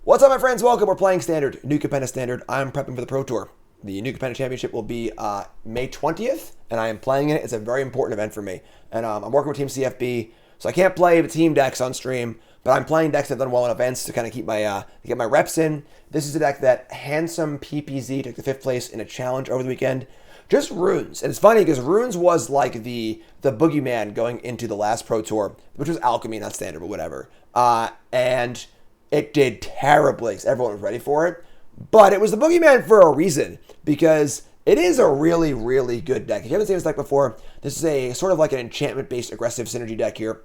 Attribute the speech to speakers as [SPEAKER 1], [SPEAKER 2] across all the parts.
[SPEAKER 1] What's up, my friends? Welcome. We're playing Standard, New Capenna Standard. I'm prepping for the Pro Tour. The New Capenna Championship will be May 20th, and I am playing it. It's a very important event for me. And I'm working with Team CFB, so I can't play the team decks on stream, but I'm playing decks that have done well in events to kind of keep my to get my reps in. This is a deck that Handsome PPZ took the 5th place in a challenge over the weekend. Just Runes. And it's funny because Runes was like the boogeyman going into the last Pro Tour, which was Alchemy, not Standard, but whatever. And it did terribly because everyone was ready for it. But it was the boogeyman for a reason, because it is a really, really good deck. If you haven't seen this deck before, this is a sort of like an enchantment-based aggressive synergy deck here.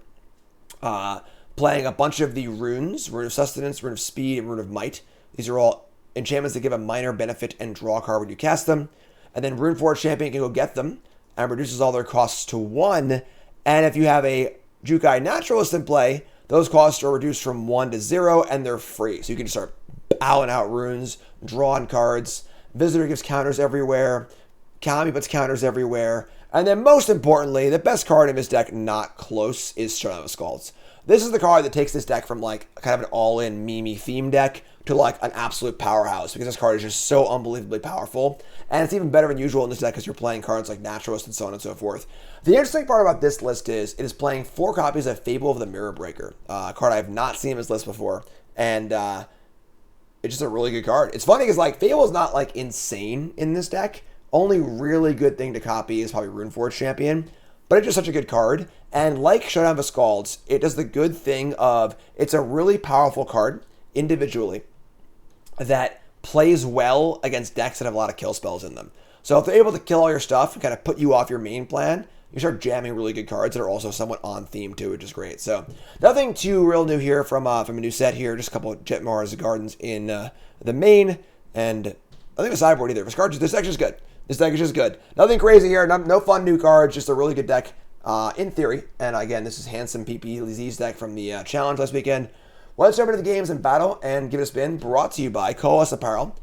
[SPEAKER 1] Playing a bunch of the runes, Rune of Sustenance, Rune of Speed, and Rune of Might. These are all enchantments that give a minor benefit and draw a card when you cast them. And then Runeforge Champion can go get them and reduces all their costs to 1. And if you have a Jukai Naturalist in play, those costs are reduced from 1 to 0, and they're free. So you can just start bowing out runes, drawing cards. Visitor gives counters everywhere. Kami puts counters everywhere. And then most importantly, the best card in this deck, not close, is Showdown of Skalds. This is the card that takes this deck from like kind of an all-in meme theme deck to like an absolute powerhouse, because this card is just so unbelievably powerful. And it's even better than usual in this deck because you're playing cards like Naturalist and so on and so forth. The interesting part about this list is it is playing 4 copies of Fable of the Mirror Breaker, a card I have not seen in this list before. And it's just a really good card. It's funny because like Fable is not like insane in this deck. Only really good thing to copy is probably Runeforge Champion. But it's just such a good card. And like Showdown of Skalds, it does the good thing of it's a really powerful card individually that plays well against decks that have a lot of kill spells in them. So if they're able to kill all your stuff and kind of put you off your main plan, you start jamming really good cards that are also somewhat on theme too, which is great. So nothing too real new here from a new set here. Just a couple of Jet Mars Gardens in the main, and I think the sideboard either. This deck is just good. This deck is just good. Nothing crazy here. No fun new cards. Just a really good deck in theory. And again, this is Handsome PPZ's deck from the challenge last weekend. Let's jump into the games and battle and give it a spin. Brought to you by Coalesce Apparel.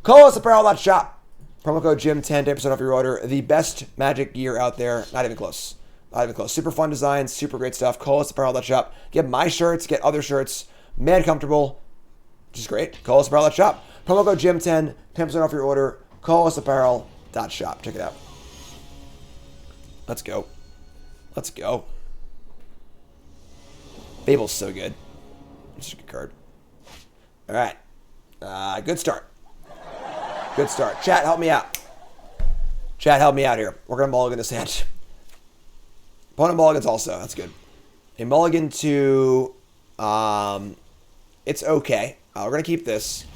[SPEAKER 1] CoalesceApparel.shop. Promo code Jim10, 10% off your order. The best Magic gear out there. Not even close. Not even close. Super fun designs. Super great stuff. CoalesceApparel.shop. Get my shirts. Get other shirts. Mad comfortable. Just great. CoalesceApparel.shop. Promo code Jim10, 10% off your order. CoalesceApparel.shop. Check it out. Let's go. Let's go. Fable's so good. It's a good card. All right. Good start. Good start. Chat, help me out. Chat, help me out here. We're going to mulligan this hand. Opponent mulligans also. That's good. A mulligan to... it's okay. We're going to keep this.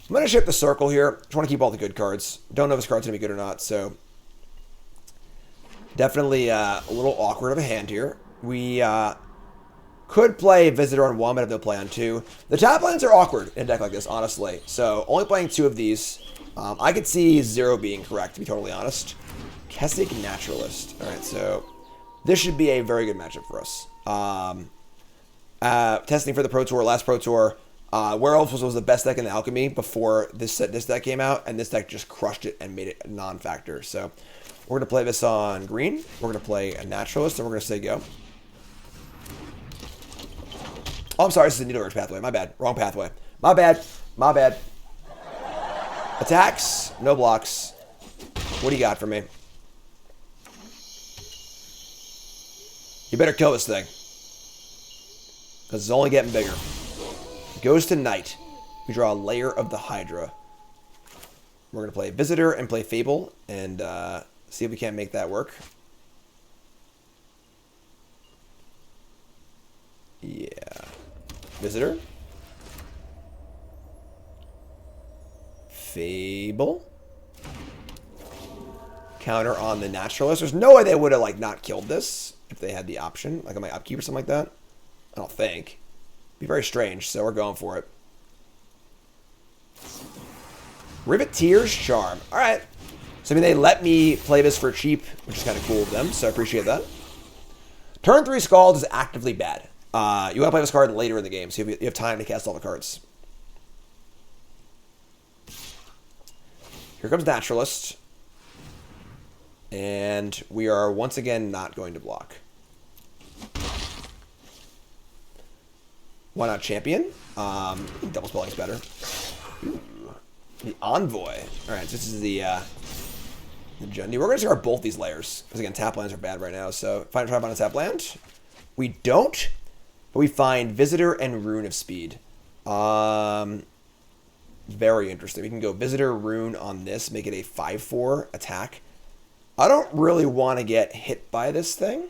[SPEAKER 1] I'm going to ship the circle here. Just want to keep all the good cards. Don't know if this card's going to be good or not, so... Definitely a little awkward of a hand here. We... could play Visitor on 1, but have no play on 2. The top lands are awkward in a deck like this, honestly. So, only playing 2 of these. I could see 0 being correct, to be totally honest. Kessig Naturalist. Alright, so this should be a very good matchup for us. Testing for the Pro Tour, last Pro Tour. Werewolves was the best deck in the Alchemy before this deck came out, and this deck just crushed it and made it a non-factor. So, we're going to play this on green. We're going to play a Naturalist, and we're going to say go. Oh, I'm sorry, this is a Needle Urge pathway. My bad. Wrong pathway. My bad. My bad. Attacks. No blocks. What do you got for me? You better kill this thing. Because it's only getting bigger. Goes to Knight. We draw a Lair of the Hydra. We're going to play Visitor and play Fable. And see if we can't make that work. Yeah. Visitor. Fable. Counter on the Naturalist. There's no way they would have like not killed this if they had the option, like on my upkeep or something like that. I don't think. Be very strange, so we're going for it. Riveteer's Charm. Alright. So I mean they let me play this for cheap, which is kind of cool of them, so I appreciate that. Turn 3 Scald is actively bad. You want to play this card later in the game, so you have time to cast all the cards. Here comes Naturalist. And we are once again not going to block. Why not Champion? Double spelling's better. Ooh. The Envoy. Alright, so this is the Jundi. We're going to discard both these layers. Because again, tap lands are bad right now. So, find a trap on a tap land. We don't. But we find Visitor and Rune of Speed. Very interesting. We can go Visitor, Rune on this. Make it a 5/4 attack. I don't really want to get hit by this thing.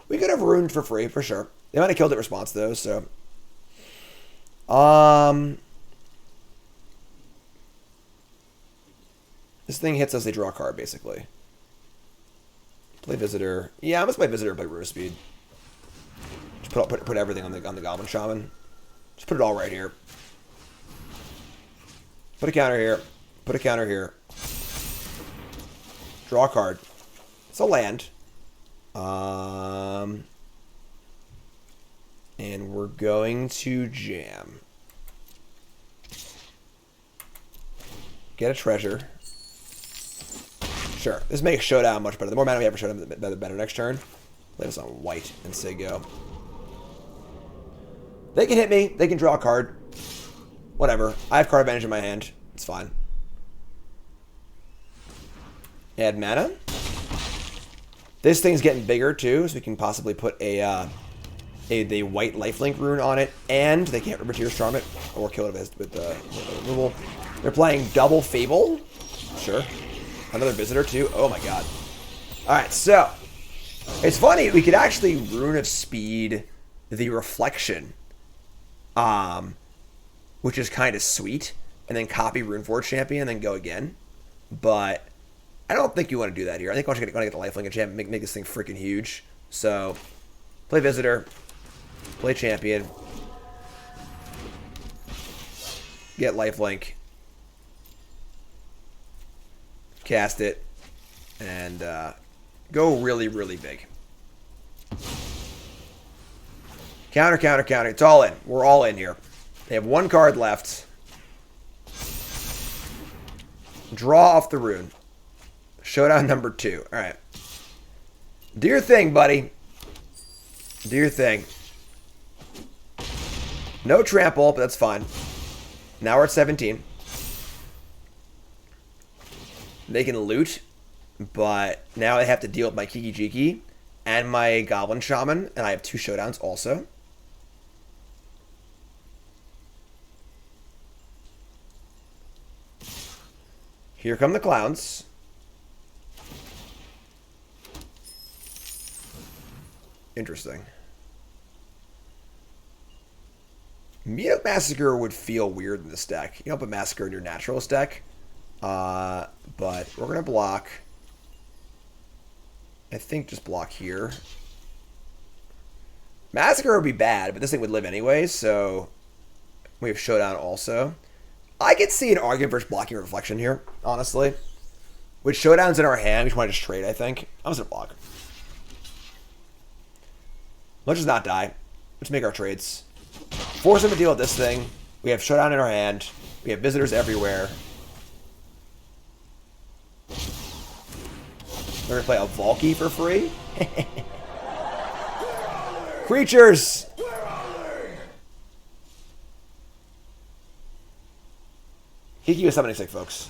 [SPEAKER 1] We could have Runed for free, for sure. They might have killed it response, though, so... This thing hits us, they draw a card, basically. Play Visitor. Yeah, I'm going to play Visitor and play Rune of Speed. Just put everything on the Goblin Shaman. Just put it all right here. Put a counter here. Put a counter here. Draw a card. It's a land. And we're going to jam. Get a treasure. Sure. This makes Showdown much better. The more mana we have for Showdown, the better next turn. Play this on white and say go. They can hit me. They can draw a card. Whatever. I have card advantage in my hand. It's fine. Add mana. This thing's getting bigger too, so we can possibly put the white lifelink rune on it, and they can't Tears Charm it or kill it with the removal. They're playing double Fable. Sure. Another Visitor too. Oh my god. Alright, so it's funny, we could actually Rune of Speed the Reflection. Which is kind of sweet. And then copy Runeforge Champion and then go again. But I don't think you want to do that here. I think I want to get the lifelink and champion, make this thing freaking huge. So, play Visitor. Play Champion. Get lifelink. Cast it. And go really, really big. Counter, counter, counter. It's all in. We're all in here. They have one card left. Draw off the rune. Showdown number 2. Alright. Do your thing, buddy. Do your thing. No trample, but that's fine. Now we're at 17. They can loot, but now I have to deal with my Kiki Jiki and my Goblin Shaman, and I have 2 Showdowns also. Here come the clowns. Interesting. Meat Massacre would feel weird in this deck. You don't put Massacre in your Naturalist deck. But we're going to block. I think just block here. Massacre would be bad, but this thing would live anyway, so we have Showdown also. I could see an argument versus blocking Reflection here, honestly. With Showdowns in our hand, we just want to just trade, I think. I'm just going to block. Let's just not die. Let's make our trades. Force them to deal with this thing. We have Showdown in our hand. We have Visitors everywhere. We're going to play a Valky for free. Creatures! Kiki was summoning sick, folks.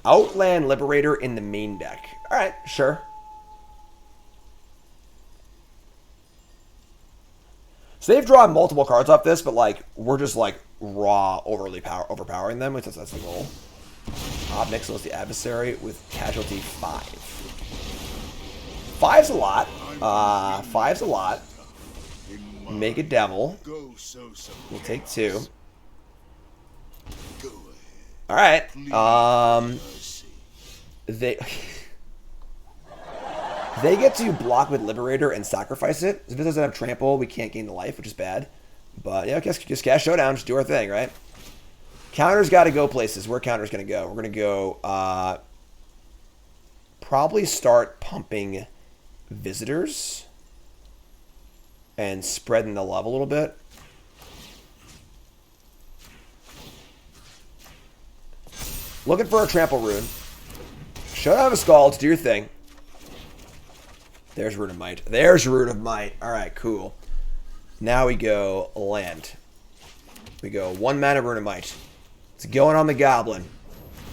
[SPEAKER 1] Outland Liberator in the main deck. Alright, sure. So they've drawn multiple cards off this, but like we're just like raw overpowering them, which that's the goal. Nixil's the adversary with casualty 5. 5's a lot. 5's a lot. Make a devil. We'll take 2. Alright. They get to block with Liberator and sacrifice it. If it doesn't have trample, we can't gain the life, which is bad. But yeah, just cast Showdown, just do our thing, right? Counter's got to go places. Where counter's going to go? We're going to go probably start pumping Visitors and spreading the love a little bit. Looking for a trample rune. Showdown of a Scald, do your thing. There's Rune of Might. There's Rune of Might. Alright, cool. Now we go land. We go 1 mana Runamite. It's going on the Goblin.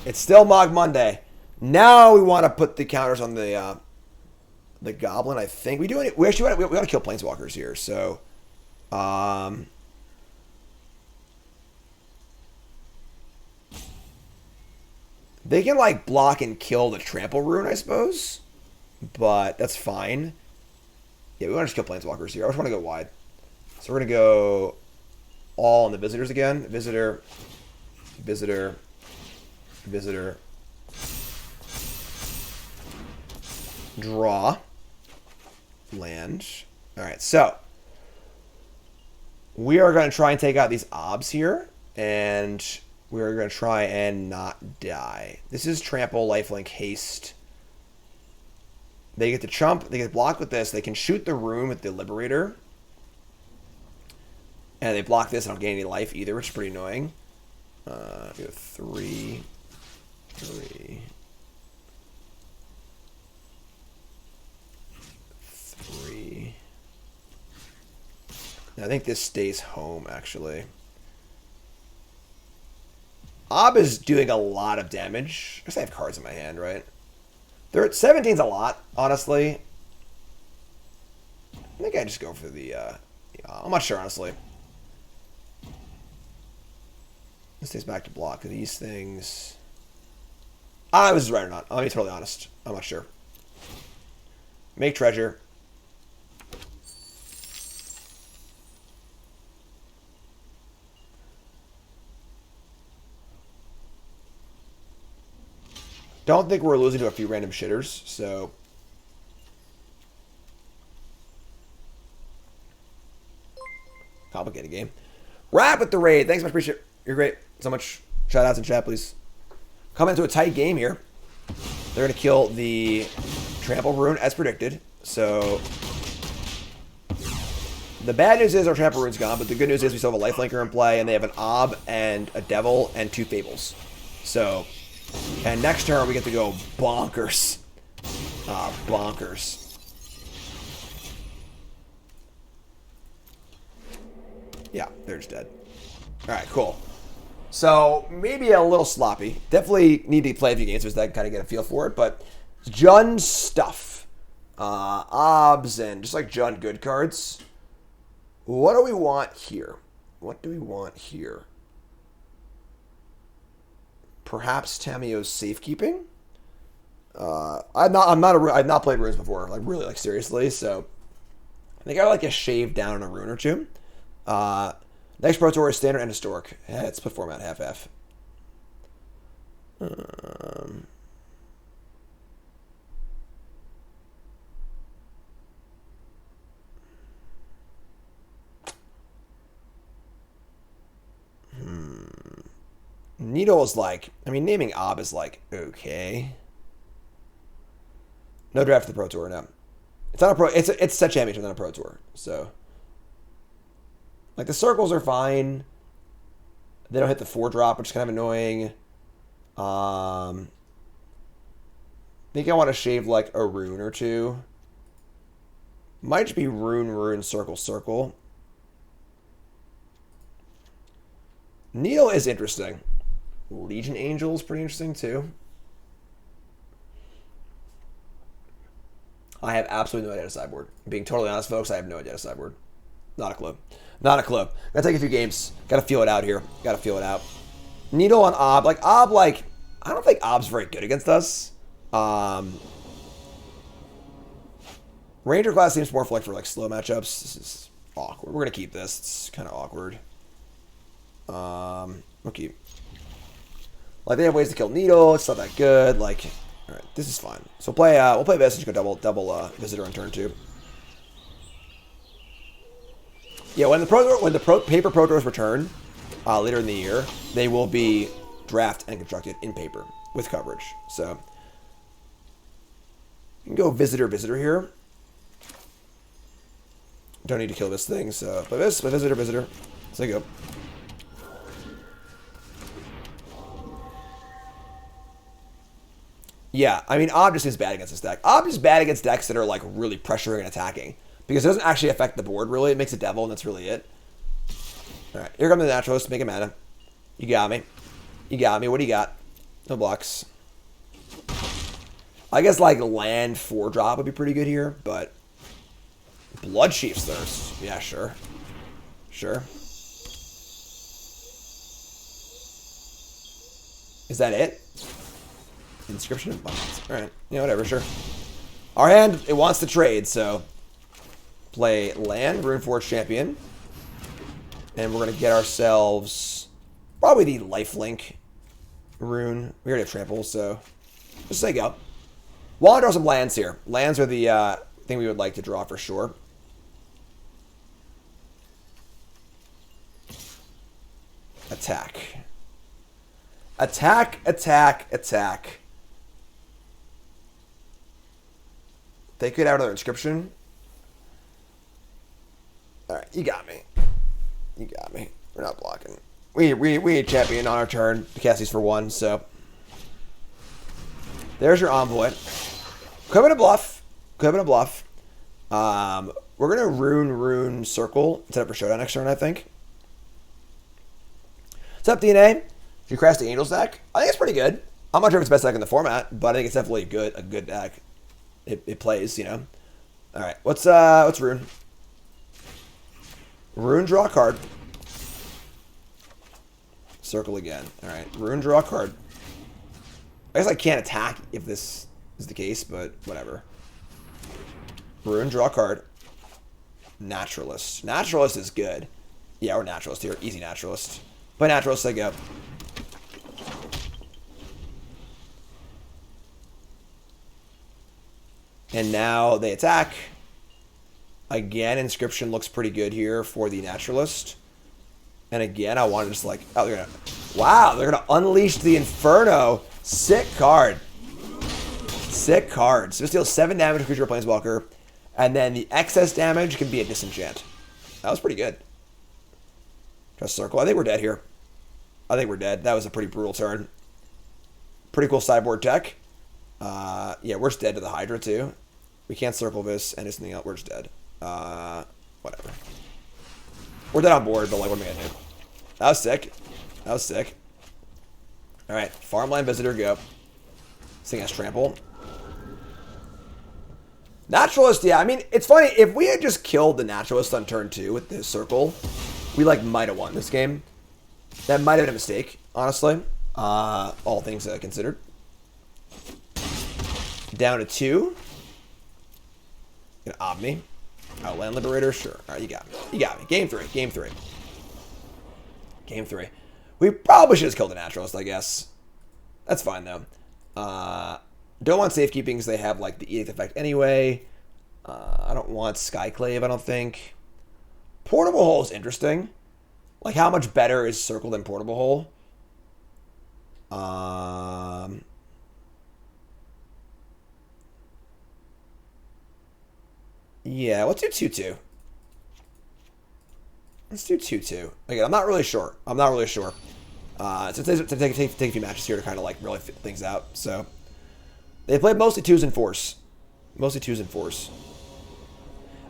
[SPEAKER 1] It's still Mog Monday. Now we want to put the counters on the Goblin. I think we do. We actually we got to kill Planeswalkers here. So, they can like block and kill the Trample Rune, I suppose, but that's fine. Yeah, we want to just kill Planeswalkers here. I just want to go wide. So we're gonna go all on the visitors again. Visitor, visitor, visitor. Draw. Land. Alright, so we are going to try and take out these obs here, and we're going to try and not die. This is trample, lifelink, haste. They get to chump, they get blocked with this. They can shoot the rune with the Liberator. And they block this, and I don't gain any life either, which is pretty annoying. We go 3, 3. 3. I think this stays home, actually. Ob is doing a lot of damage. I guess I have cards in my hand, right? 17's a lot, honestly. I think I just go for the... I'm not sure, honestly. This stays back to block. These things... I was right or not. I'll be totally honest. I'm not sure. Make treasure. Don't think we're losing to a few random shitters, so... Complicated game. Wrap with the raid. Thanks so much, appreciate it. You're great. So much shout outs in chat, please. Come into a tight game here. They're going to kill the Trample Rune as predicted. So... The bad news is our Trample Rune's gone, but the good news is we still have a Lifelinker in play, and they have an Ob and a Devil and 2 Fables. So... And next turn, we get to go bonkers. Bonkers. Yeah, they're just dead. Alright, cool. So, maybe a little sloppy. Definitely need to play a few games so that I kind of get a feel for it, but Jund stuff. Obs and just like Jund good cards. What do we want here? What do we want here? Perhaps Tamio's Safekeeping. I've not played runes before, like really, like seriously. So I think I like a shave down on a rune or two. Next Pro Tour is standard and historic. Yeah, let's put format half-half. Needle is like, I mean, naming Ob is like, okay. No draft for the Pro Tour, no. It's not a Pro, it's a set championship, not a Pro Tour, so. Like, the circles are fine. They don't hit the 4-drop, which is kind of annoying. I think I want to shave, like, a rune or two. Might just be rune, circle, circle. Needle is interesting. Legion Angel is pretty interesting too. I have absolutely no idea to sideboard. Being totally honest, folks, I have no idea to sideboard. Not a clue. Not a clue. Gotta take a few games. Gotta feel it out here. Gotta feel it out. Needle on Ob. Like, Ob, like, I don't think Ob's very good against us. Ranger class seems more for like slow matchups. This is awkward. We're gonna keep this. It's kind of awkward. We'll keep. Like, they have ways to kill Needle. It's not that good. Like, all right, this is fine. So we'll play this and just go double Visitor on turn 2. Yeah, when the paper Pro Tours return later in the year, they will be draft and constructed in paper with coverage. So you can go Visitor here. Don't need to kill this thing. So play this, play Visitor. So you go. Yeah, I mean, Ob just is bad against this deck. Ob is bad against decks that are, like, really pressuring and attacking. Because it doesn't actually affect the board, really. It makes a devil, and that's really it. Alright, here comes the Naturalist. Make a mana. You got me. You got me. What do you got? No blocks. I guess, like, land 4-drop would be pretty good here, but... Bloodchief's Thirst. Yeah, sure. Sure. Is that it? Inscription of Abundance. Alright. Yeah, whatever, sure. Our hand, it wants to trade, so... Play land, Runeforge Champion. And we're going to get ourselves... Probably the lifelink rune. We already have Trample, so... Just say go. Want to draw some lands here. Lands are the thing we would like to draw for sure. Attack. Attack, attack, attack. They could have their inscription. Alright, you got me. You got me. We're not blocking. We need champion on our turn to cast these for 1, so. There's your Envoy. Could have been a bluff. Could have been a bluff. We're going to rune Circle instead of for Showdown next turn, I think. What's up, DNA? If you crash the Angels deck, I think it's pretty good. I'm not sure if it's the best deck in the format, but I think it's definitely a good deck. It plays, you know. All right, what's Rune? Rune, draw a card. Circle again. All right, Rune, draw a card. I guess I can't attack if this is the case, but whatever. Rune, draw a card. Naturalist. Naturalist is good. Yeah, we're Naturalist here. Easy Naturalist. Play Naturalist, I go. And now they attack. Again, Inscription looks pretty good here for the Naturalist. And again, I want to just like... Oh, they're going to... Wow, they're going to unleash the Inferno. Sick card. Sick card. So this deals 7 damage to creature or planeswalker. And then the excess damage can be a disenchant. That was pretty good. Just circle. I think we're dead here. I think we're dead. That was a pretty brutal turn. Pretty cool sideboard deck. Yeah, we're just dead to the Hydra too. We can't circle this and anything else. We're just dead. Whatever. We're dead on board, but like, what am I gonna do? That was sick. That was sick. All right, Farmland Visitor, go. This thing has trample. Naturalist, yeah. I mean, it's funny if we had just killed the Naturalist on turn 2 with this circle, we like might have won this game. That might have been a mistake, honestly. All things considered. Down to 2. Gonna Omni. Outland Liberator, sure. All right, you got me. You got me. Game 3. Game 3. Game 3. We probably should have killed the Naturalist, I guess. That's fine, though. Don't want Safekeeping because they have, like, the Edict effect anyway. I don't want Skyclave, I don't think. Portable Hole is interesting. Like, how much better is Circle than Portable Hole? Yeah, let's do 2-2. Let's do 2-2. Again, I'm not really sure. I'm not really sure. So take a few matches here to kind of like really fit things out. So they played mostly 2s and 4s. Mostly 2s and 4s.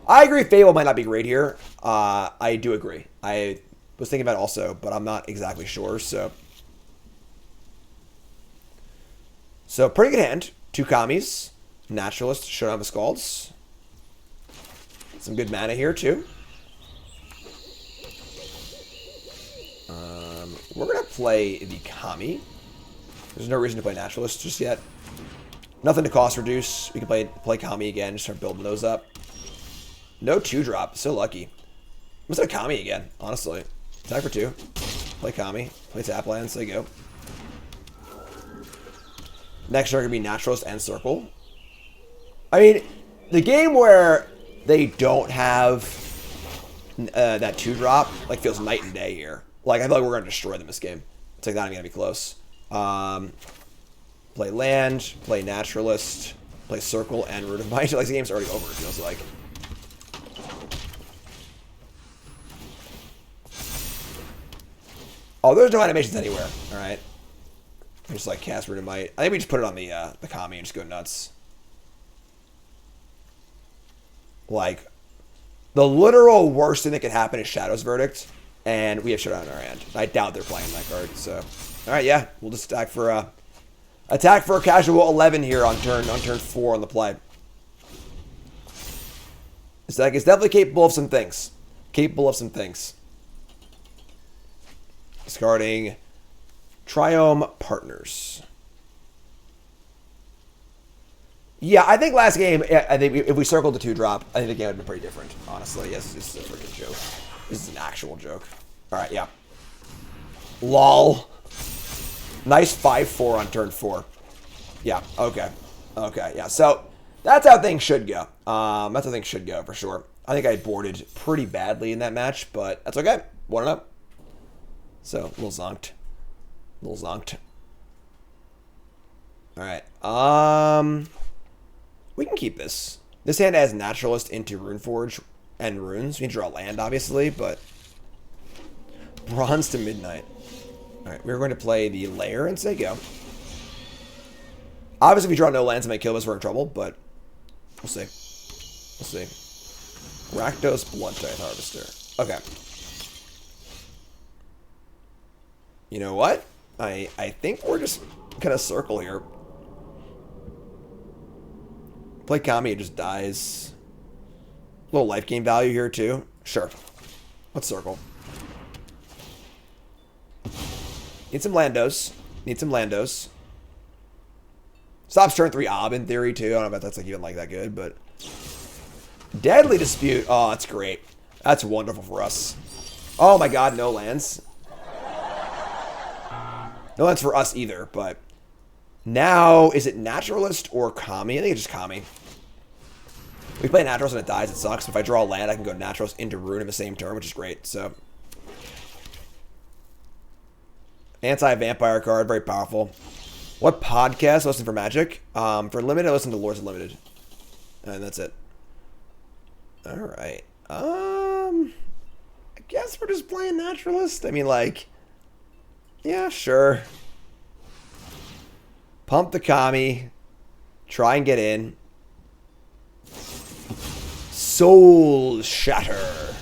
[SPEAKER 1] I agree Fable might not be great here. I do agree. I was thinking about it also, but I'm not exactly sure. So pretty good hand. 2 Kamis. Naturalist. Showdown of Scalds. Some good mana here, too. We're going to play the Kami. There's no reason to play Naturalist just yet. Nothing to cost reduce. We can play Kami again, just start building those up. No 2-drop. So lucky. I'm going to play Kami again, honestly. Attack for 2. Play Kami. Play Taplands. There you go. Next turn going to be Naturalist and Circle. I mean, the game where they don't have that 2-drop like feels night and day here. Like, I feel like we're going to destroy them this game. It's like not even going to be close. Play Land, play Naturalist, play Circle, and Root of Might. Like, the game's already over, it feels like. Oh, there's no animations anywhere. All right. Just like cast Root of Might. I think we just put it on the Kami and just go nuts. Like, The literal worst thing that could happen is Shadow's Verdict, and we have Showdown in our hand. I doubt they're playing that card, so... Alright, yeah. We'll just attack for a casual 11 here on turn 4 on the play. This deck is definitely capable of some things. Discarding Triome Partners. Yeah, I think last game, I think if we circled the 2-drop, I think the game would have been pretty different, honestly. Yes, this is a freaking joke. This is an actual joke. Alright, yeah. LOL. Nice 5-4 on turn 4. Yeah, okay. Okay, yeah. So, that's how things should go. That's how things should go, for sure. I think I boarded pretty badly in that match, but that's okay. 1-0. So, a little zonked. Alright, we can keep this. This hand has Naturalist into Runeforge and Runes. We can draw land, obviously, but... Bronze to Midnight. Alright, we're going to play the Lair and say go. Obviously, if we draw no lands and make kill us, we're in trouble, but... We'll see. Rakdos Bloodtithe Harvester. Okay. You know what? I think we're just gonna circle here. Play Kami, it just dies. A little life gain value here, too. Sure. Let's circle. Need some Landos. Stops turn 3 Ob in theory, too. I don't know if that's even that good, but... Deadly Dispute. Oh, that's great. That's wonderful for us. Oh my god, no lands. No lands for us either, but... Now, is it Naturalist or Kami? I think it's just Kami. If we play Naturalist and it dies, it sucks. If I draw a land, I can go Naturalist into Rune in the same turn, which is great, so... Anti-vampire card, very powerful. What podcast? Listen for Magic. For Limited, I listen to Lords Unlimited. And that's it. Alright. I guess we're just playing Naturalist. I mean, yeah, sure. Pump the Kami. Try and get in. Soul Shatter.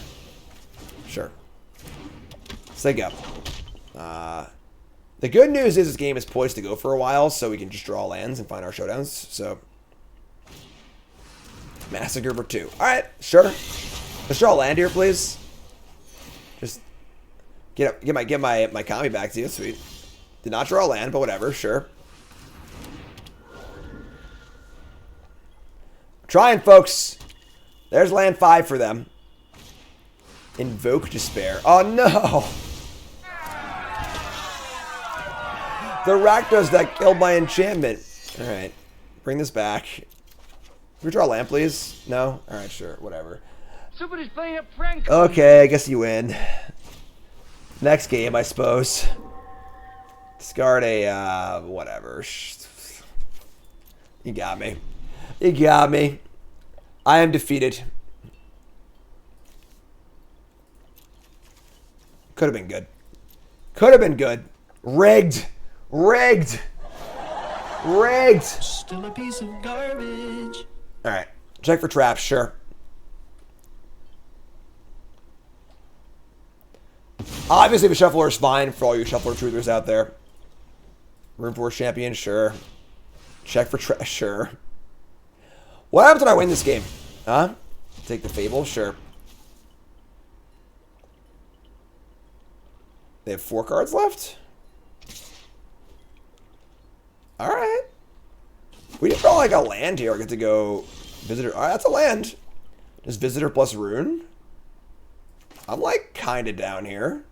[SPEAKER 1] Sure. Say go. The good news is this game is poised to go for a while, so we can just draw lands and find our showdowns. So, Massacre for 2. Alright, sure. Let's draw a land here, please. Just get my Kami back to you. Sweet. Did not draw a land, but whatever, sure. Trying, folks. There's land 5 for them. Invoke Despair. Oh, no. The Rakdos that killed my enchantment. Alright. Bring this back. Can we draw a land, please? No? Alright, sure. Whatever.
[SPEAKER 2] Somebody's playing a prank.
[SPEAKER 1] Okay, I guess you win. Next game, I suppose. Discard a, whatever. You got me. You got me. I am defeated. Could have been good. Could have been good. Rigged. Rigged. Rigged.
[SPEAKER 3] Still a piece of garbage.
[SPEAKER 1] Alright. Check for traps, sure. Obviously, the Shuffler is fine for all you Shuffler truthers out there. Room for champion, sure. Check for traps, sure. What happens when I win this game? Huh? Take the Fable, sure. They have 4 cards left? Alright. We didn't draw a land here. I get to go Visitor. Alright, that's a land. Just Visitor plus Rune. I'm kind of down here.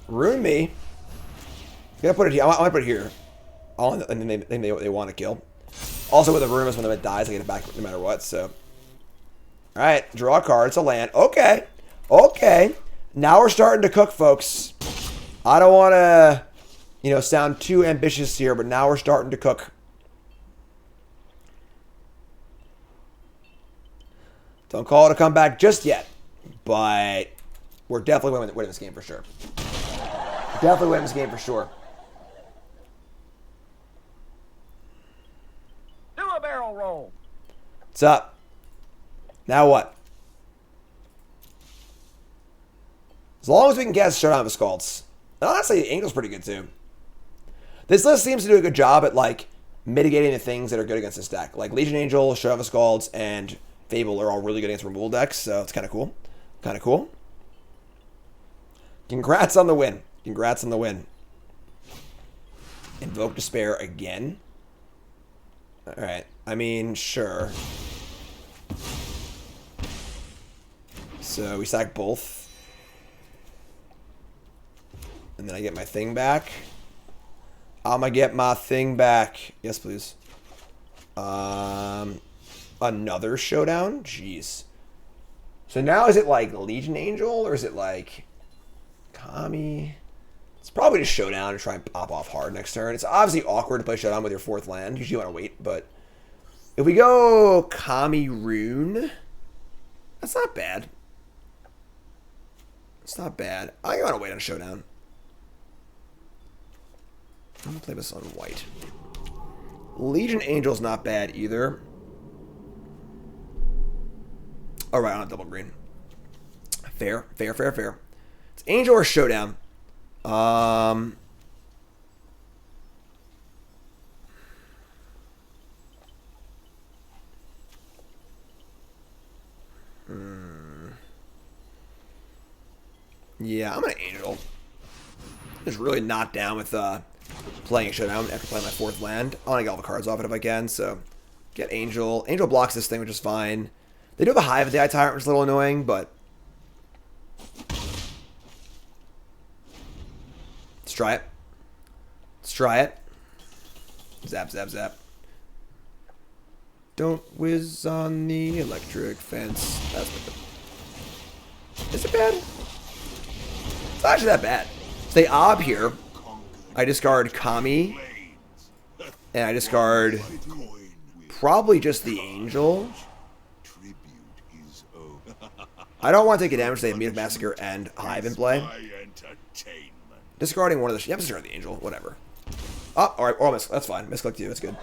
[SPEAKER 1] Rune me. Gonna put it here. I want to put it here. All in the thing they want to kill. Also, with the Rune is when it dies, I get it back no matter what. So, all right, draw a card. It's a land. Okay, okay. Now we're starting to cook, folks. I don't want to, sound too ambitious here, but now we're starting to cook. Don't call it a comeback just yet, but we're definitely winning this game for sure. Definitely winning this game for sure. What's up? Now what? As long as we can guess Showdown of the Skalds. And honestly, Angel's pretty good too. This list seems to do a good job at like mitigating the things that are good against this deck. Like Legion Angel, Showdown of the Skalds, and Fable are all really good against removal decks, so it's kind of cool. Kind of cool. Congrats on the win. Congrats on the win. Invoke Despair again. Alright. I mean, sure. So we sack both. And then I get my thing back. I'm gonna get my thing back. Yes, please. Another Showdown? Jeez. So now is it like Legion Angel or is it like Kami? It's probably just Showdown to try and pop off hard next turn. It's obviously awkward to play Showdown with your 4th land. Usually you want to wait, but if we go Kami Rune, that's not bad. It's not bad. I want to wait on Showdown. I'm going to play this on white. Legion Angel's not bad either. Alright, on a double green. Fair, fair, fair, fair. It's Angel or Showdown. Yeah, I'm an Angel. I'm just really not down with playing Showdown after playing my 4th land. I want to get all the cards off it if I can, so get Angel. Angel blocks this thing, which is fine. They do have a Hive of the Eye Tyrant, which is a little annoying, but let's try it. Let's try it. Zap, zap, zap. Don't whiz on the electric fence. That's bad. Is it bad? It's not actually that bad. Stay Ob here. I discard Kami. And I discard probably just the Angel. I don't want to take a damage. They have Meat of Massacre and Hive in play. Discarding one of the... Yeah, discard the Angel. Whatever. Oh, alright. Oh, that's fine. Misclicked you. That's good.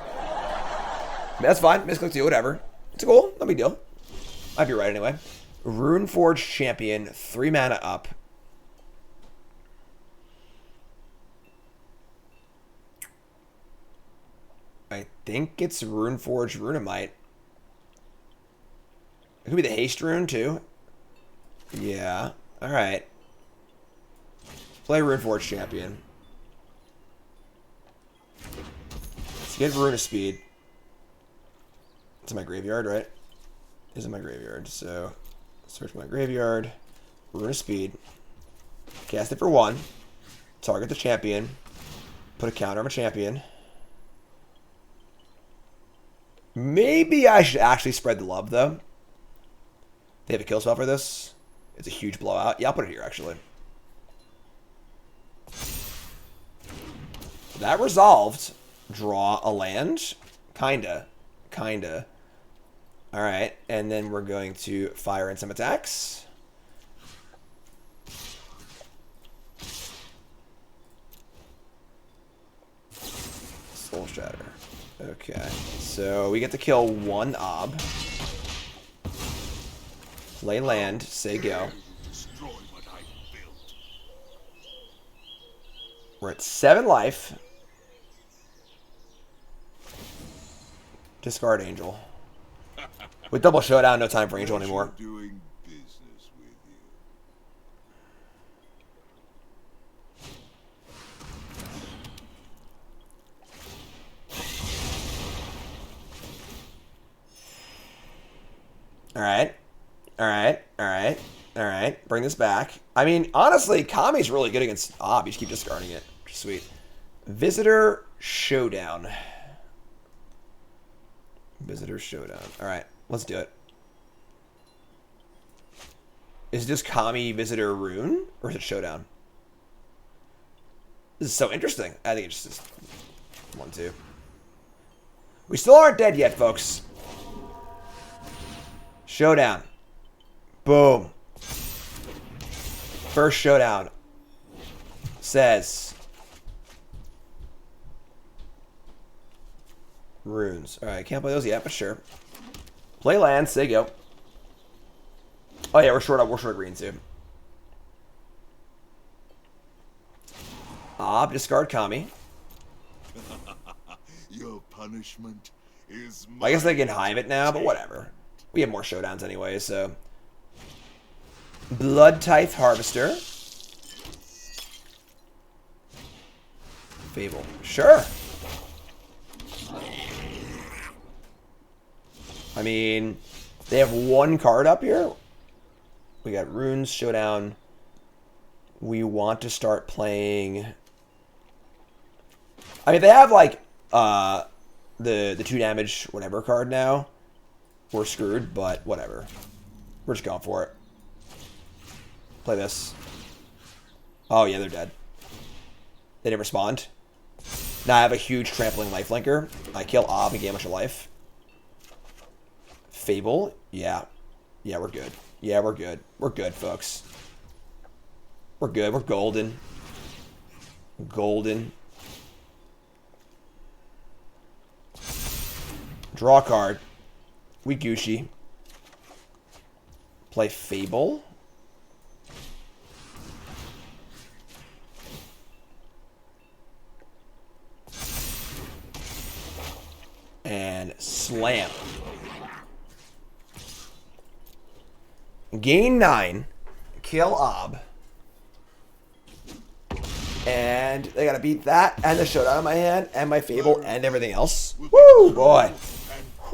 [SPEAKER 1] That's fine. Misclicked you. Whatever. It's cool. No big deal. Might be right anyway. Runeforge Champion. 3 mana up. I think it's Runeforge Runemite. It could be the Haste Rune, too. Yeah. Alright. Play Runeforge Champion. Let's get Rune of Speed. It's in my graveyard, right? It's in my graveyard. So, search my graveyard. Rune of Speed. Cast it for 1. Target the champion. Put a counter on a champion. Maybe I should actually spread the love, though. They have a kill spell for this. It's a huge blowout. Yeah, I'll put it here, actually. That resolved. Draw a land. Kinda. Kinda. Alright, and then we're going to fire in some attacks. Soul Shatter. Okay, so we get to kill 1 Ob. Play land, say go. We're at 7 life. Discard Angel. With double Showdown, no time for Angel anymore. Alright. Alright. Alright. Alright. Bring this back. I mean, honestly, Kami's really good against Ob. You just keep discarding it. Sweet. Visitor Showdown. Visitor Showdown. Alright. Let's do it. Is it just Kami Visitor Rune? Or is it Showdown? This is so interesting. I think it's just 1, 2. We still aren't dead yet, folks. Showdown. Boom. First Showdown. Says runes. Alright, can't play those yet, but sure. Play lands. There you go. Oh yeah, we're short green too. Discard Kami.
[SPEAKER 4] Your punishment is
[SPEAKER 1] I guess they can hive it now, but whatever. We have more showdowns anyway, so. Blood Tithe Harvester. Fable. Sure. I mean, they have one card up here. We got Runes, Showdown. We want to start playing. I mean, they have like the 2 damage whatever card now. We're screwed, but whatever. We're just going for it. Play this. Oh yeah, they're dead. They didn't respond. Now I have a huge trampling lifelinker. I kill Ob and gain a bunch of life. Fable. Yeah. Yeah, we're good. Yeah, we're good. We're good, folks. We're good. We're golden. Golden. Draw a card. We Gucci. Play Fable. And slam. Gain 9. Kill Ob. And they gotta beat that and the showdown in my hand and my Fable and everything else. Woo, boy.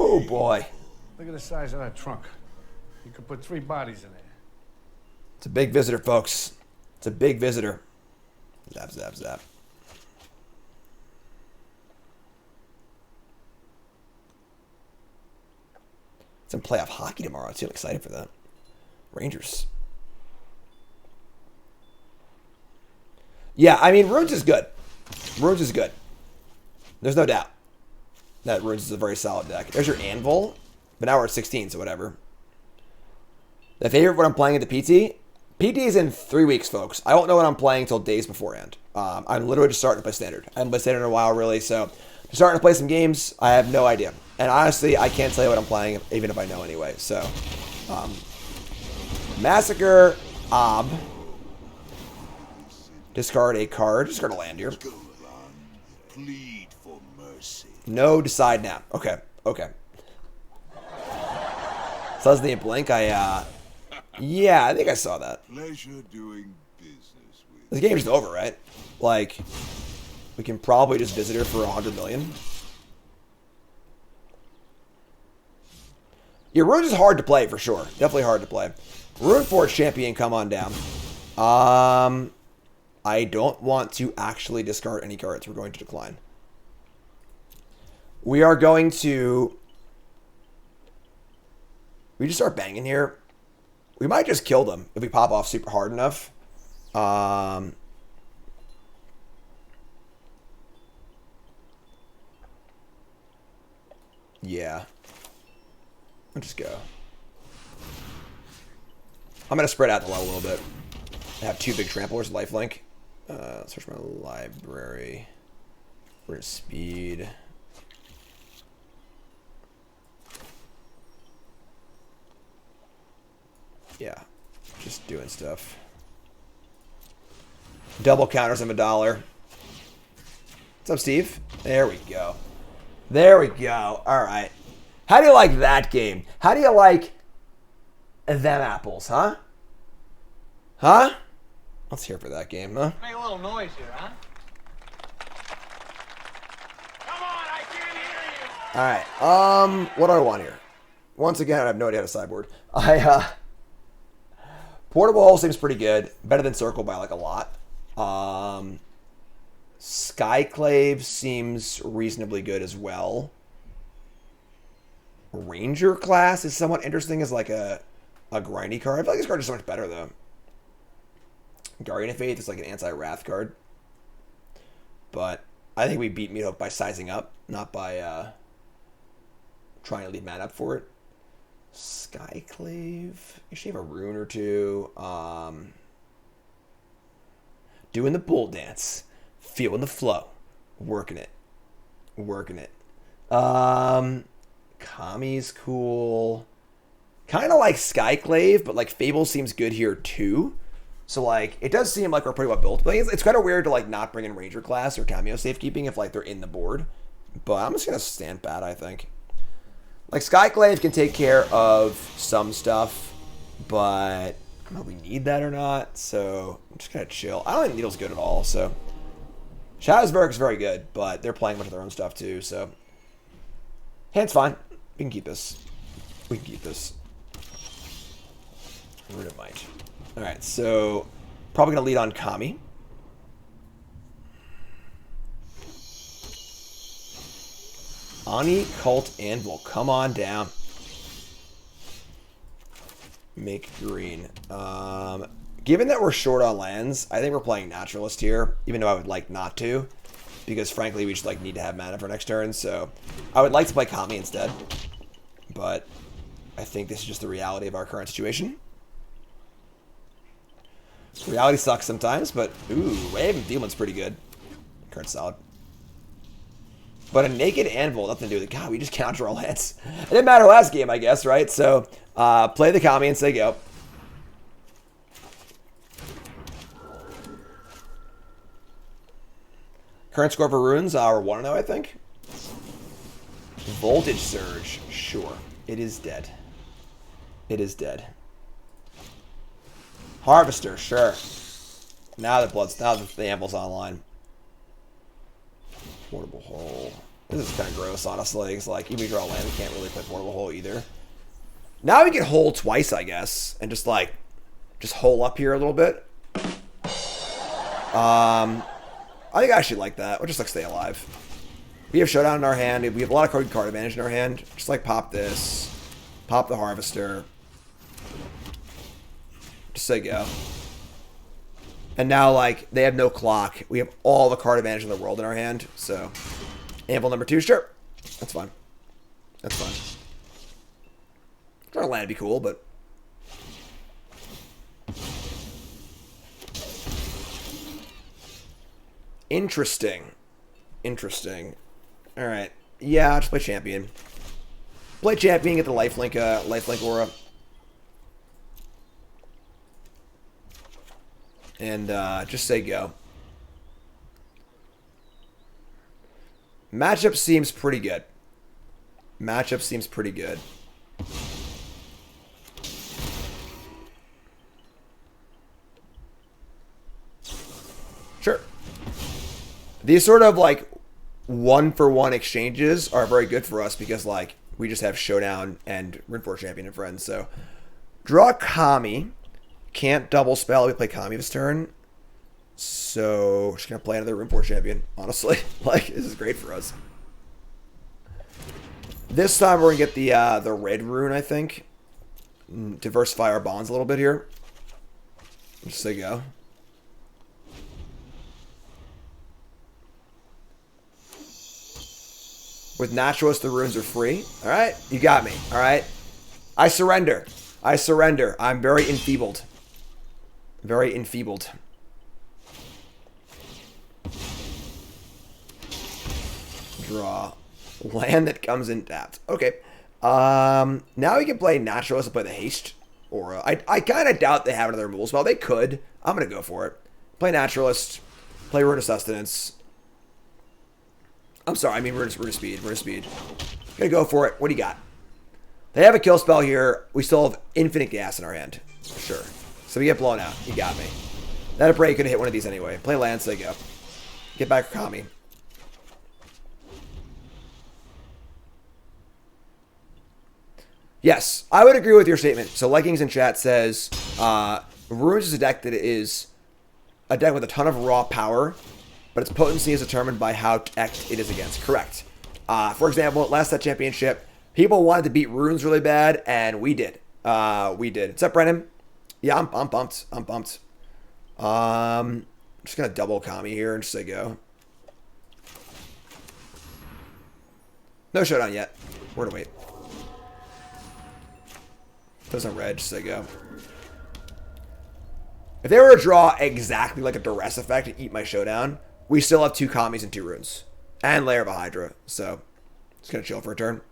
[SPEAKER 1] Oh boy.
[SPEAKER 5] Look at the size of that trunk. You could put 3 bodies in there.
[SPEAKER 1] It's a big visitor, folks. It's a big visitor. Zap, zap, zap. It's in playoff hockey tomorrow, too. I'm excited for that. Rangers. Yeah, I mean, Runes is good. Runes is good. There's no doubt that Runes is a very solid deck. There's your Anvil, but now we're at 16, so whatever. The favorite when I'm playing at the PT? PT is in 3 weeks, folks. I won't know what I'm playing until days beforehand. I'm literally just starting to play Standard. I haven't played Standard in a while, really, so I'm starting to play some games. I have no idea. And honestly, I can't tell you what I'm playing, even if I know anyway. So, Massacre, Ob. Discard a card. Discard a land here.
[SPEAKER 4] plead for mercy.
[SPEAKER 1] No, decide now. Okay, okay. Says the blink. Yeah, I think I saw that.
[SPEAKER 4] Pleasure doing business with.
[SPEAKER 1] This game's over, right? Like, we can probably just visit her for 100 million. Yeah, Runes is hard to play for sure. Definitely hard to play. Rune Forge Champion, come on down. I don't want to actually discard any cards. We're going to decline. We are going to... We just start banging here. We might just kill them if we pop off super hard enough. Yeah. I'll just go. I'm going to spread out the level a little bit. I have 2 big tramplers, lifelink. Search my library. We're at speed. Yeah. Just doing stuff. Double counters him $1. What's up, Steve? There we go. There we go. All right. How do you like that game? How do you like them apples, huh? Huh? Let's hear for that game, huh?
[SPEAKER 2] Make a little noise here, huh? Come on, I can't hear you.
[SPEAKER 1] All right. What do I want here? Once again, I have no idea how to sideboard. Portable Hole seems pretty good. Better than Circle by like a lot. Skyclave seems reasonably good as well. Ranger class is somewhat interesting as like a grindy card. I feel like this card is so much better though. Guardian of Faith is like an anti-wrath card. But I think we beat Meathook by sizing up, not by trying to leave mana up for it. Skyclave. You should have a rune or two. Doing the bull dance. Feeling the flow. Working it. Working it. Kami's cool. Kind of like Skyclave, but like Fable seems good here too. So like it does seem like we're pretty well built. But it's kind of weird to like not bring in Ranger class or Cameo safekeeping if like they're in the board. But I'm just gonna stand pat, I think. Like Skyclave can take care of some stuff, but I don't know if we need that or not. So I'm just gonna chill. I don't think Needle's good at all. So Shadow's Varric's very good, but they're playing much of their own stuff too. So hand's fine. We can keep this. We can keep this. Rid of might. Alright, so probably gonna lead on Kami. Ani, Cult, Anvil. Come on down. Make green. Given that we're short on lands, I think we're playing Naturalist here, even though I would like not to. Because frankly, we just like need to have mana for next turn, so I would like to play Kami instead. But I think this is just the reality of our current situation. Reality sucks sometimes, but ooh, Wave and Demon's pretty good. Current solid. But a naked Anvil, nothing to do with it. God, we just cannot draw lands. It didn't matter last game, I guess, right? So, play the Kami and say go. Current score for runes are 1-0, I think. Voltage Surge, sure. It is dead. It is dead. Harvester, sure. Now the Anvil's online. Portable Hole. This is kind of gross, honestly. It's like, even if we draw land, we can't really play Portable Hole either. Now we can hole twice, I guess, and just hole up here a little bit. I think I actually like that. We'll just stay alive. We have Showdown in our hand. We have a lot of card advantage in our hand. Just pop this. Pop the Harvester. Just say go. And now, they have no clock. We have all the card advantage in the world in our hand. So, Anvil number 2, sure. That's fine. That's fine. Trying to land would be cool, but... Interesting. Interesting. Alright. Yeah, I'll just play Champion. Play Champion, get the lifelink aura. And just say go. Matchup seems pretty good. Matchup seems pretty good. Sure. These sort of one-for-one exchanges are very good for us because we just have Showdown and Runeforge Champion and friends. So draw Kami. Can't double spell. We play Kami this turn. So just gonna play another Runeforge Champion. Honestly, this is great for us. This time we're gonna get the red rune, I think. Diversify our bonds a little bit here. Just say go. With Naturalist, the runes are free. All right, you got me. All right, I surrender. I surrender. I'm very enfeebled. Very enfeebled. Draw. Land that comes in tapped. Okay. Now we can play Naturalist and play the Haste Aura. I kind of doubt they have another removal spell. They could. I'm going to go for it. Play Naturalist. Play Rune of Sustenance. I'm sorry. I mean Rune of Speed. Rune of Speed. Gonna go for it. What do you got? They have a kill spell here. We still have infinite gas in our hand. Sure. So we get blown out. You got me. That break could have hit one of these anyway. Play land, so they go. Get back Kami. Yes, I would agree with your statement. So Leggings in chat says, Runes is a deck that is a deck with a ton of raw power, but its potency is determined by how decked it is against. Correct. For example, last set championship, people wanted to beat Runes really bad, and we did. We did. What's up, Brennan? Yeah, I'm pumped. I'm pumped. Just gonna double Kami here and just say go. No Showdown yet. We're to wait. There's no red, just say go. If they were to draw exactly like a duress effect and eat my Showdown, we still have 2 Kamis and 2 runes. And Lair of a Hydra. So, just gonna chill for a turn.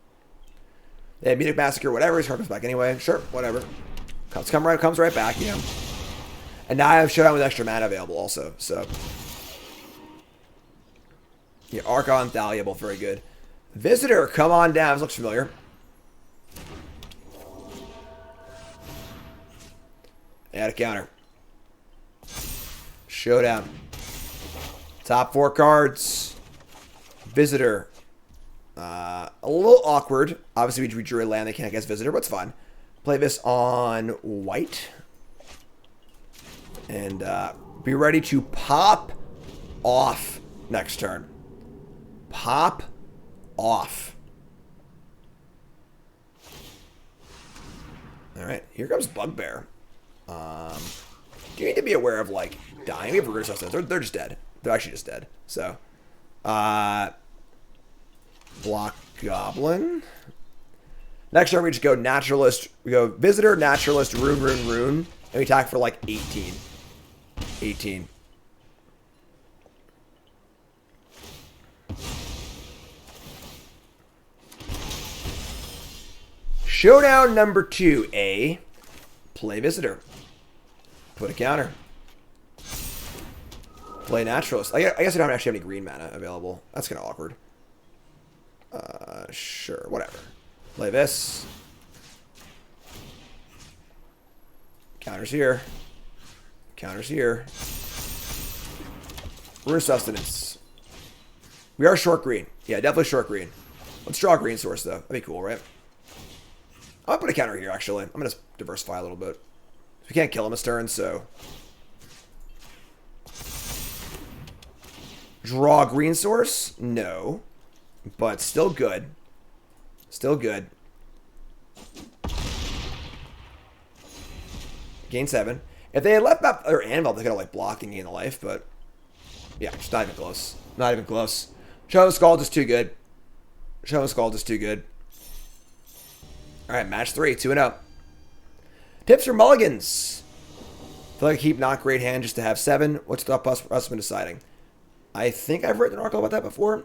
[SPEAKER 1] They have Munich Massacre, whatever. His card comes back anyway. Sure, whatever. Comes right back, you know. And now I have Showdown with extra mana available also, so. Yeah, Archon, Thalia, both very good. Visitor, come on down. This looks familiar. Add a counter. Showdown. Top 4 cards. Visitor. A little awkward. Obviously, we drew a land that can't guess Visitor, but it's fine. Play this on white. And be ready to pop off next turn. Pop off. Alright, here comes Bugbear. You need to be aware of, like, dying. We have Rakdos. They're just dead. They're actually just dead. So, block Goblin. Next turn, we just go Naturalist. We go Visitor, Naturalist, Rune. And we attack for, like, 18. 18. Showdown number 2, play Visitor. Put a counter. Play Naturalist. I guess I don't actually have any green mana available. That's kind of awkward. Sure, whatever. Play this. Counters here. Counters here. Rune Sustenance. We are short green. Yeah, definitely short green. Let's draw a green source, though. That'd be cool, right? I'll put a counter here, actually. I'm going to diversify a little bit. We can't kill him this turn, so... Draw a green source? No. But still good. Still good. Gain 7. If they had left that or Anvil, they could have like blocked and gained the life, but yeah, just not even close. Not even close. Show Skull just too good. Show Skull just too good. Alright, match 3, 2-0. Tips for mulligans. Feel like I keep not great hand just to have 7. What's the us when deciding? I think I've written an article about that before.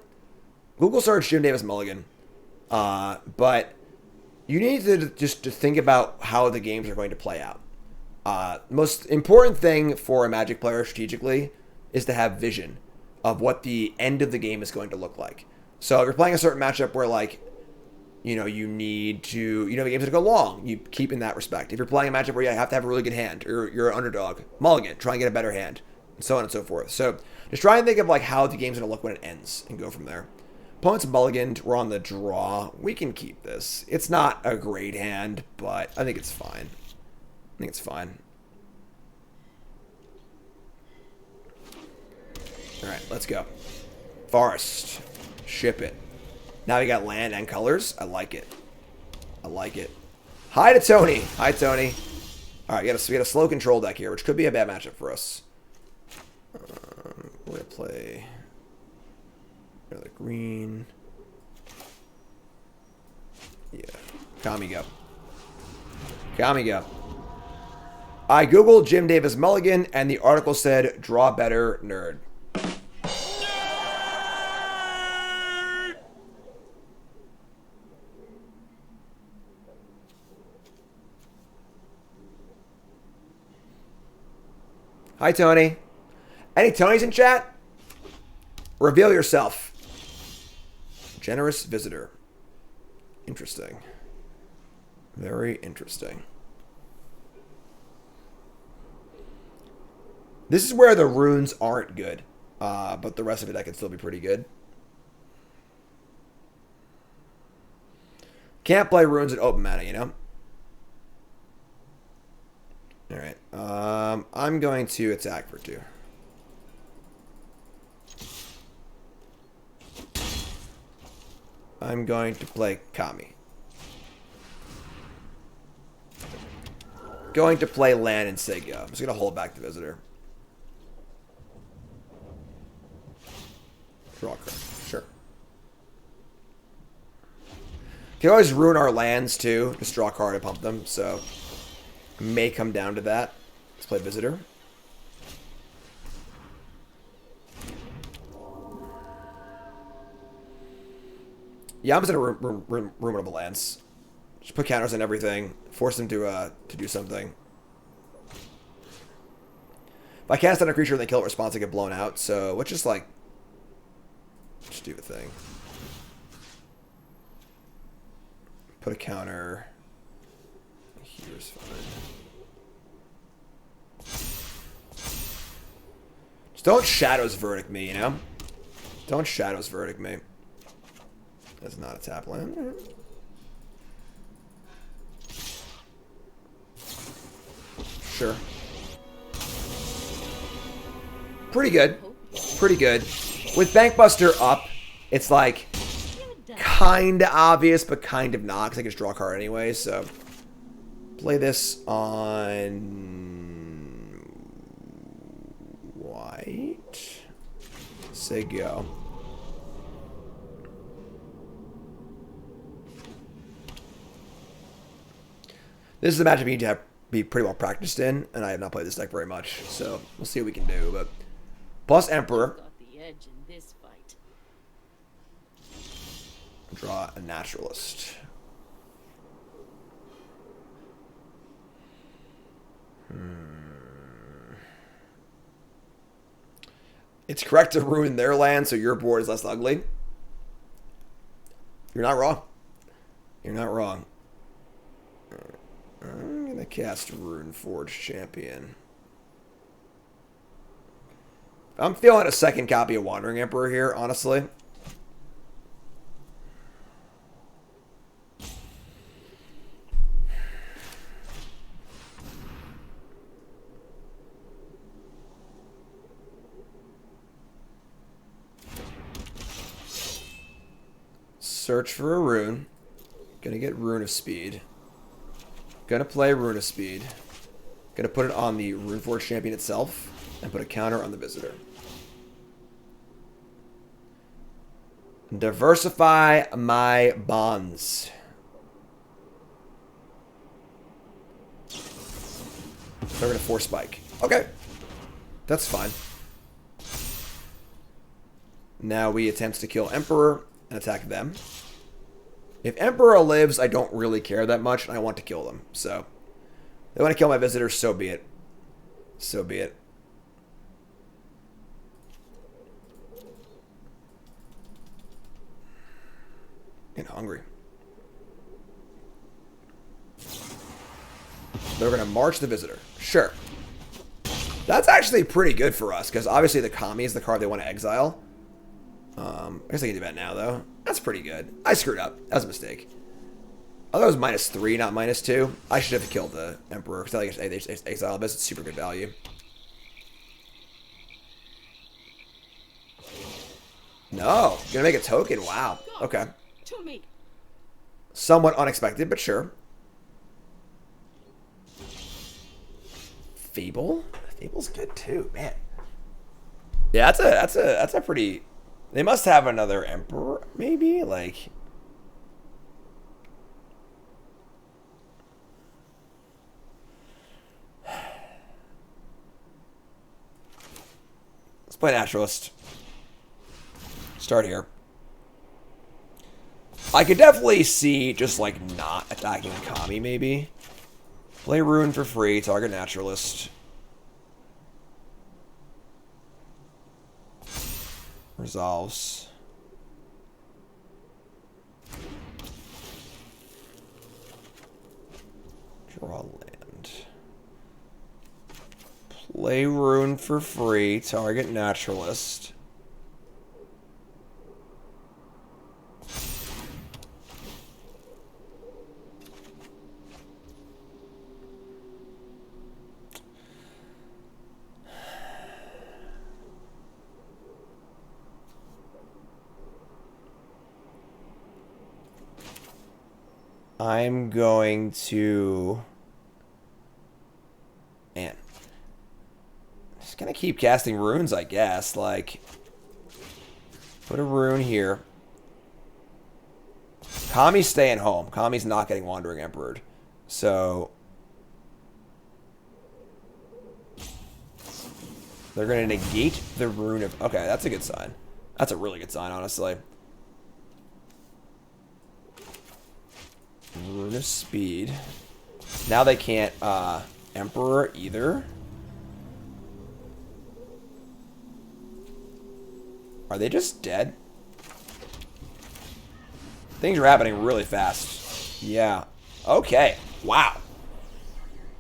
[SPEAKER 1] Google search Jim Davis mulligan. But you need to just to think about how the games are going to play out. Most important thing for a Magic player strategically is to have vision of what the end of the game is going to look like. So if you're playing a certain matchup where, like, you know, you need to, the game's going to go long, you keep in that respect. If you're playing a matchup where you have to have a really good hand, or you're an underdog, mulligan, try and get a better hand, and so on and so forth. So just try and think of, like, how the game's going to look when it ends, and go from there. Opponent's mulliganed, we're on the draw. We can keep this. It's not a great hand, but I think it's fine. I think it's fine. Alright, let's go. Forest. Ship it. Now we got land and colors. I like it. I like it. Hi to Tony. Hi, Tony. Alright, we got a slow control deck here, which could be a bad matchup for us. We're going to play another green. Yeah. Kami go. Kami go. I googled Jim Davis mulligan, and the article said, draw better, nerd. Hi, Tony. Any Tonys in chat? Reveal yourself. Generous visitor. Interesting. Very interesting. This is where the runes aren't good. But the rest of it, I can still be pretty good. Can't play runes at open mana, you know? Alright. I'm going to attack for 2. I'm going to play Kami. Going to play land and say go. I'm just going to hold back the visitor. Draw a card. Sure. Can always ruin our lands too. Just draw a card and pump them. So may come down to that. Let's play visitor. Yeah, I'm just gonna ruin the lands. Just put counters on everything. Force them to do something. If I cast on a creature and they kill it, response, I get blown out. So let's just like just do a thing. Put a counter. Here's fine. Just don't Shadows Verdict me, you know? Don't Shadows Verdict me. That's not a tap land. Sure. Pretty good. Pretty good. With Bankbuster up, it's like kind of obvious, but kind of not, because I can just draw a card anyway, so play this on white. Say go. This is a matchup you need to be pretty well practiced in, and I have not played this deck very much, so we'll see what we can do. But plus Emperor.
[SPEAKER 6] Got the edge in this fight.
[SPEAKER 1] Draw a Naturalist. It's correct to ruin their land so your board is less ugly. You're not wrong. You're not wrong. I'm going to cast Runeforge Champion. I'm feeling a second copy of Wandering Emperor here, honestly. Search for a rune. Gonna get Rune of Speed. Gonna play Rune of Speed. Gonna put it on the Runeforge Champion itself and put a counter on the Visitor. Diversify my bonds. They're gonna force spike. Okay. That's fine. Now we attempt to kill Emperor and attack them. If Emperor lives, I don't really care that much, and I want to kill them. So, they want to kill my Visitor, so be it. So be it. And hungry. They're going to march the Visitor. Sure. That's actually pretty good for us, because obviously the Kami is the card they want to exile. I guess I can do that now, though. That's pretty good. I screwed up. That was a mistake. I thought it was -3, not -2. I should have killed the Emperor, because I think it's exile this. It's super good value. No. Gonna make a token? Wow. Okay.
[SPEAKER 6] To me.
[SPEAKER 1] Somewhat unexpected, but sure. Fable? Fable's good too, man. Yeah, that's a pretty. They must have another Emperor, maybe? Like. Let's play Naturalist. Start here. I could definitely see just like not attacking Kami, maybe. Play Rune for free, target Naturalist. Resolves. Draw land. Play Rune for free, target Naturalist. I'm going to... Man. Just gonna keep casting runes, I guess. Like, put a rune here. Kami's staying home. Kami's not getting Wandering Emperor. So... they're gonna negate the rune of... Okay, that's a good sign. That's a really good sign, honestly. Rune of speed. Now they can't Emperor either. Are they just dead? Things are happening really fast. Yeah. Okay. Wow.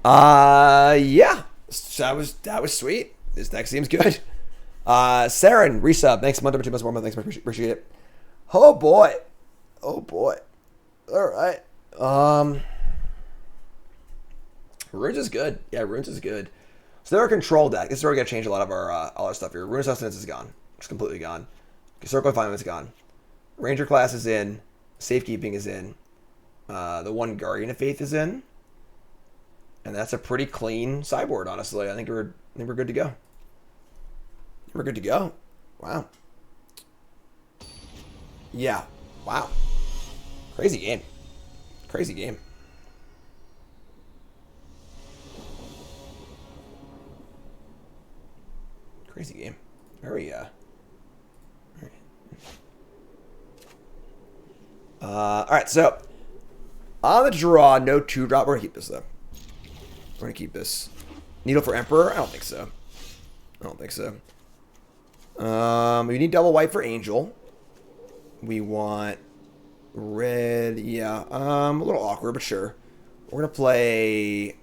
[SPEAKER 1] Yeah. That was sweet. This deck seems good. Saren, resub. Thanks, month number 2 months more. Thanks, appreciate it. Oh boy. Oh boy. All right. Runes is good. Yeah, Runes is good. So they're a control deck. This is where we got to change a lot of our all our stuff here. Rune Sustenance is gone. It's completely gone. Circle Confinement is gone. Ranger class is in. Safekeeping is in. The one Guardian of Faith is in. And that's a pretty clean sideboard, honestly. I think we're good to go. We're good to go. Wow. Yeah. Wow. Crazy game. Crazy game. Crazy game. Very, alright, so on the draw, no 2-drop. We're gonna keep this though. We're gonna keep this. Needle for Emperor? I don't think so. I don't think so. We need double white for Angel. We want red. Yeah, a little awkward, but sure. We're gonna play, I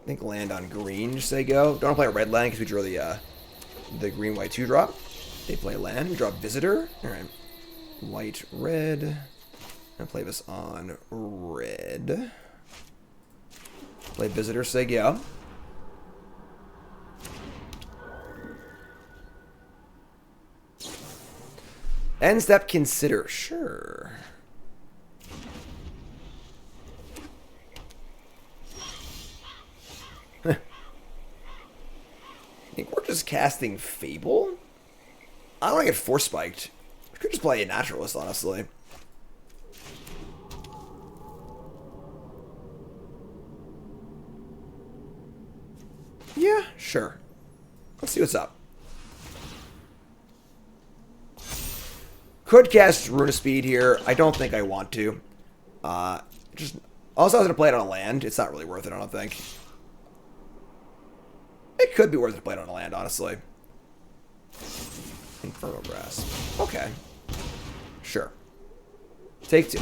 [SPEAKER 1] think, land on green. Just say go. Don't wanna play a red land because we draw the green white 2-drop. They play land. We draw Visitor. All right, white red. And play this on red. Play Visitor. Say go. End step, consider. Sure. I think we're just casting Fable. I don't want to get Force Spiked. We could just play a Naturalist, honestly. Yeah, sure. Let's see what's up. Could cast Rune of Speed here. I don't think I want to. Just also I was gonna play it on a land. It's not really worth it, I don't think. It could be worth it to play it on a land, honestly. Infernal Grasp. Okay. Sure. Take 2.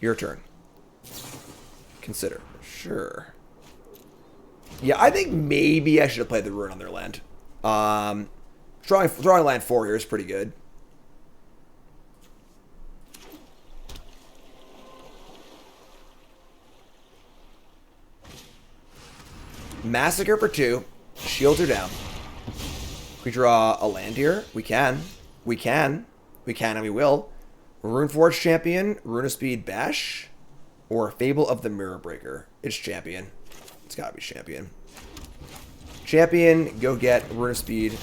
[SPEAKER 1] Your turn. Consider. Sure. Yeah, I think maybe I should have played the Rune on their land. Drawing land 4 here is pretty good. Massacre for 2. Shields are down. Can we draw a land here? We can. We can. We can and we will. Runeforge Champion, Rune of Speed Bash, or Fable of the Mirror Breaker. It's Champion. It's gotta be Champion. Champion, go get Rune of Speed.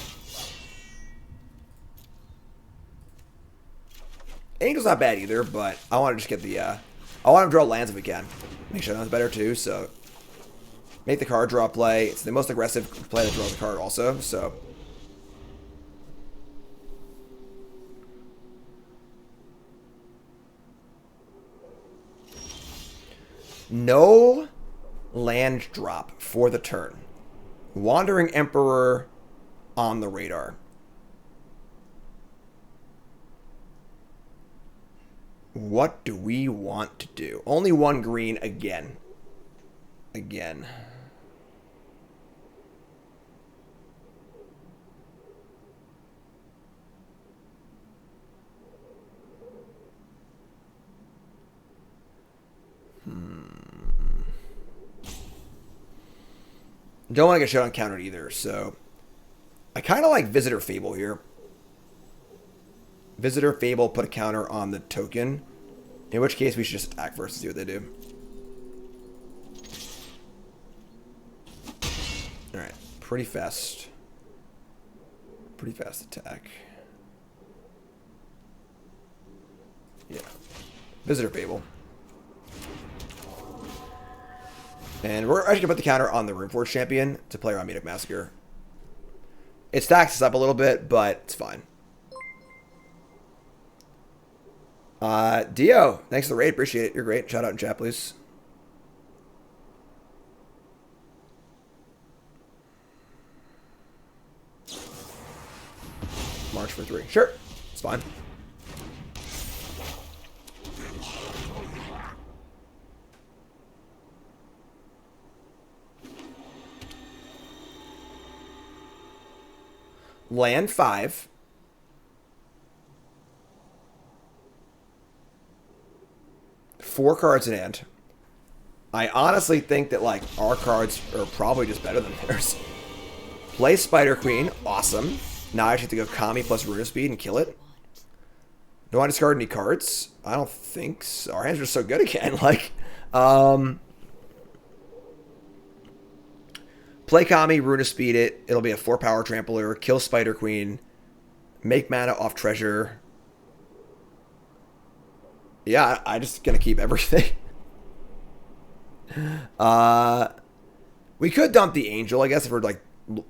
[SPEAKER 1] Angel's not bad either, but I want to just get the, I want to draw lands if we can. Make sure that's better too, so. Make the card draw play. It's the most aggressive play to draw the card also, so. No land drop for the turn. Wandering Emperor on the radar. What do we want to do? Only one green again. Again. Don't want to get shot uncountered either, so I kind of like Visitor Fable here. Visitor Fable, put a counter on the token, in which case we should just attack first and see what they do. Alright, pretty fast. Pretty fast attack. Yeah. Visitor Fable. And we're actually going to put the counter on the Runeforge Champion to play around Medic Massacre. It stacks us up a little bit, but it's fine. Dio, thanks for the raid. Appreciate it. You're great. Shout out in chat, please. March for 3. Sure, it's fine. Land 5. Four cards in hand. I honestly think that, like, our cards are probably just better than theirs. Play Spider Queen. Awesome. Now I just have to go Kami plus Rune Speed and kill it. Do I discard any cards? I don't think so. Our hands are so good again. Like, play Kami, Rune Speed it. It'll be a 4-power trampler. Kill Spider Queen. Make mana off treasure. Yeah, I just gonna keep everything. We could dump the Angel, I guess, if we're like...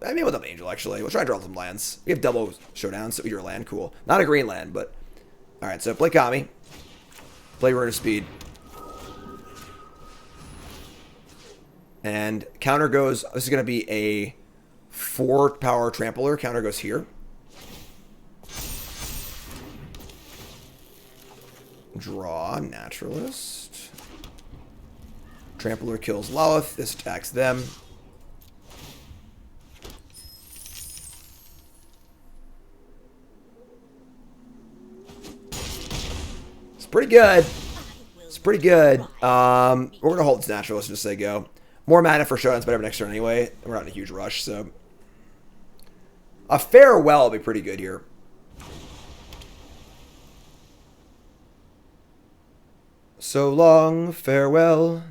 [SPEAKER 1] I mean, we'll dump the Angel, actually. We'll try and draw some lands. We have double showdown, so we draw a land. Cool. Not a green land, but... Alright, so play Kami. Play Rune Speed. And counter goes... This is going to be a 4-power trampler. Counter goes here. Draw Naturalist. Trampler kills Lilith. This attacks them. It's pretty good. It's pretty good. We're gonna hold this Naturalist and just say go. More mana for showdown's better next turn anyway. We're not in a huge rush, so a farewell will be pretty good here. So long, farewell.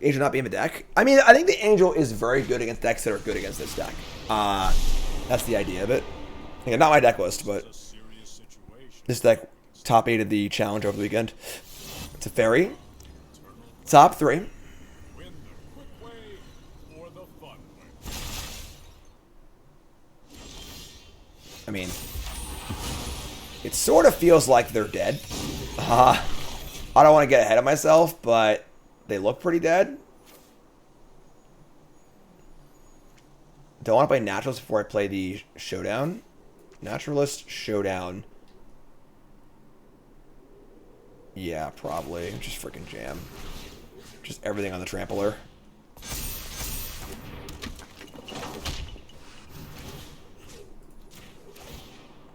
[SPEAKER 1] Angel not be in the deck. I mean, I think the Angel is very good against decks that are good against this deck. That's the idea of it. Again, not my deck list, but this deck top 8 of the challenge over the weekend. It's a fairy. Top 3. I mean, it sort of feels like they're dead. I don't want to get ahead of myself, but they look pretty dead. Don't want to play Naturalist before I play the Showdown. Naturalist, Showdown. Yeah, probably. Just freaking jam. Just everything on the trampler.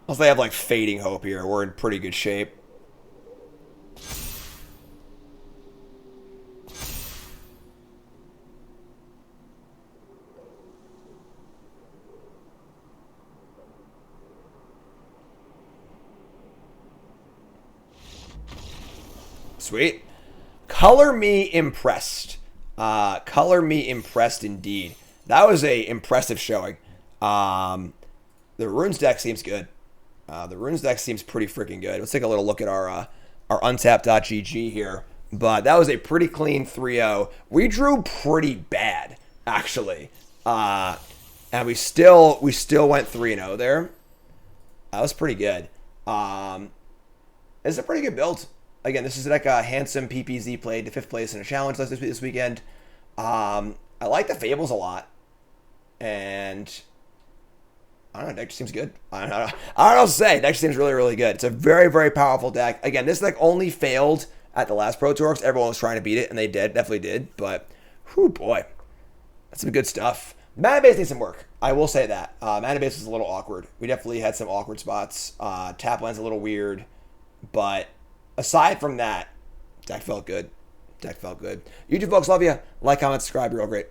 [SPEAKER 1] Unless they have, like, Fading Hope here. We're in pretty good shape. Sweet. Color me impressed. Color me impressed indeed. That was a impressive showing. The Runes deck seems good. The Runes deck seems pretty freaking good. Let's take a little look at our untapped.gg here. But that was a pretty clean 3-0. We drew pretty bad, actually. And we still went 3-0 there. That was pretty good. It's a pretty good build. Again, this is like a handsome PPZ played to 5th place in a challenge this weekend. I like the Fables a lot. And I don't know, deck just seems good. I don't know what to say. Deck seems really, really good. It's a very, very powerful deck. Again, this deck only failed at the last Pro Tour because everyone was trying to beat it, and they definitely did. But, whew, boy. That's some good stuff. Mana base needs some work. I will say that. Mana base was a little awkward. We definitely had some awkward spots. Tap land's a little weird. But aside from that, deck felt good. Deck felt good. YouTube folks, love you. Like, comment, subscribe. You're all great.